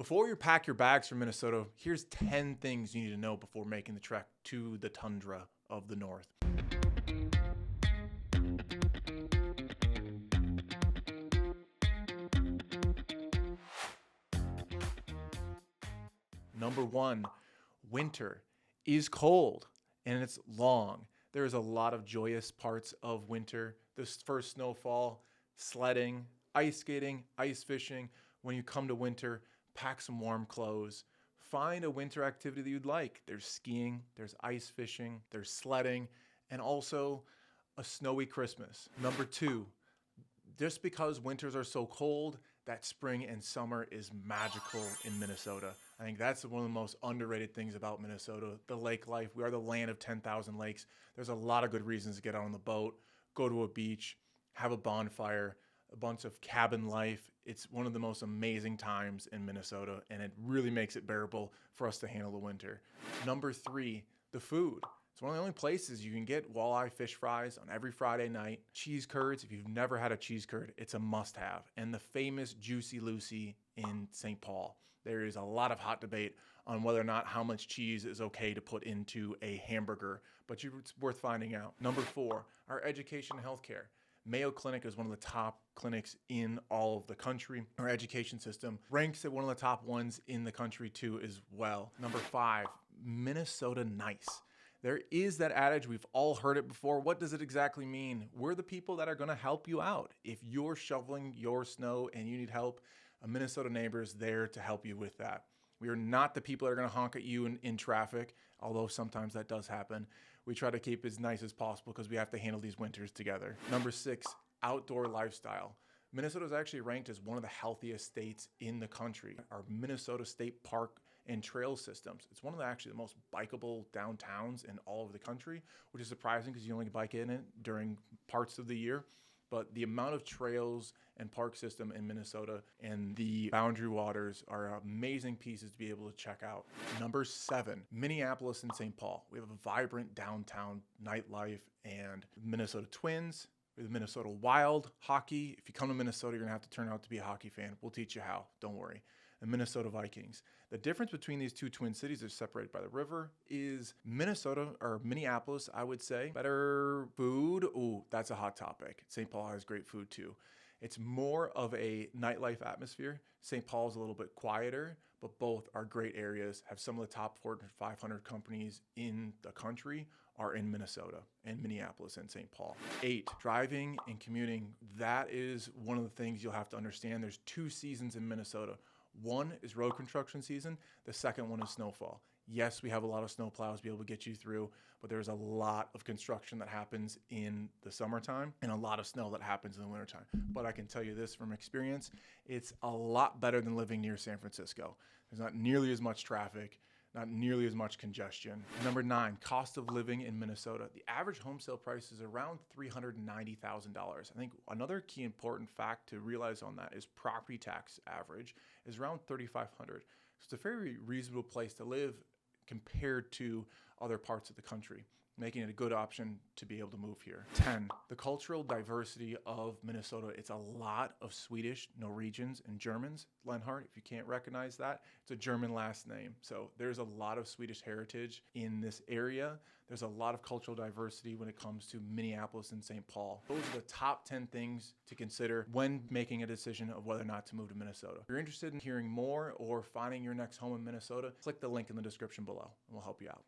Before you pack your bags for Minnesota, here's 10 things you need to know before making the trek to the tundra of the north. Number one, winter is cold and it's long. There's a lot of joyous parts of winter. This first snowfall, sledding, ice skating, ice fishing. When you come to winter, pack some warm clothes. Find a winter activity that you'd like. There's skiing, there's ice fishing, there's sledding, and also a snowy Christmas. Number two, just because winters are so cold, that spring and summer is magical in Minnesota. I think that's one of the most underrated things about Minnesota, the lake life. We are the land of 10,000 lakes. There's a lot of good reasons to get out on the boat, go to a beach, have a bonfire, a bunch of cabin life. It's one of the most amazing times in Minnesota, and it really makes it bearable for us to handle the winter. Number three, the food. It's one of the only places you can get walleye fish fries on every Friday night. Cheese curds, if you've never had a cheese curd, it's a must-have. And the famous Juicy Lucy in St. Paul. There is a lot of hot debate on whether or not how much cheese is okay to put into a hamburger, but it's worth finding out. Number four, our education and healthcare. Mayo Clinic is one of the top clinics in all of the country. Our education system ranks at one of the top ones in the country too as well. Number five, Minnesota nice. There is that adage, we've all heard it before. What does it exactly mean? We're the people that are gonna help you out. If you're shoveling your snow and you need help, a Minnesota neighbor is there to help you with that. We are not the people that are gonna honk at you in traffic, although sometimes that does happen. We try to keep it as nice as possible because we have to handle these winters together. Number six, outdoor lifestyle. Minnesota is actually ranked as one of the healthiest states in the country. Our Minnesota State Park and trail systems. It's one of the most bikeable downtowns in all of the country, which is surprising because you only bike in it during parts of the year. But the amount of trails and park system in Minnesota and the boundary waters are amazing pieces to be able to check out. Number seven, Minneapolis and St. Paul. We have a vibrant downtown nightlife and Minnesota Twins. We have Minnesota Wild hockey. If you come to Minnesota, you're gonna have to turn out to be a hockey fan. We'll teach you how, don't worry. The Minnesota Vikings. The difference between these two twin cities, they're separated by the river, is Minnesota, or Minneapolis, I would say. Better food, ooh, that's a hot topic. St. Paul has great food too. It's more of a nightlife atmosphere. St. Paul is a little bit quieter, but both are great areas, have some of the top 500 companies in the country are in Minnesota and Minneapolis and St. Paul. Eight, driving and commuting. That is one of the things you'll have to understand. There's two seasons in Minnesota. One is road construction season. The second one is snowfall. Yes, we have a lot of snow plows to be able to get you through, but there's a lot of construction that happens in the summertime and a lot of snow that happens in the wintertime. But I can tell you this from experience, it's a lot better than living near San Francisco. There's not nearly as much traffic, not nearly as much congestion. Number nine, cost of living in Minnesota. The average home sale price is around $390,000. I think another key important fact to realize on that is property tax average is around $3,500. So it's a very reasonable place to live compared to other parts of the country, making it a good option to be able to move here. 10, the cultural diversity of Minnesota. It's a lot of Swedish, Norwegians, and Germans. Lenhart, if you can't recognize that, it's a German last name. So there's a lot of Swedish heritage in this area. There's a lot of cultural diversity when it comes to Minneapolis and St. Paul. Those are the top 10 things to consider when making a decision of whether or not to move to Minnesota. If you're interested in hearing more or finding your next home in Minnesota, click the link in the description below and we'll help you out.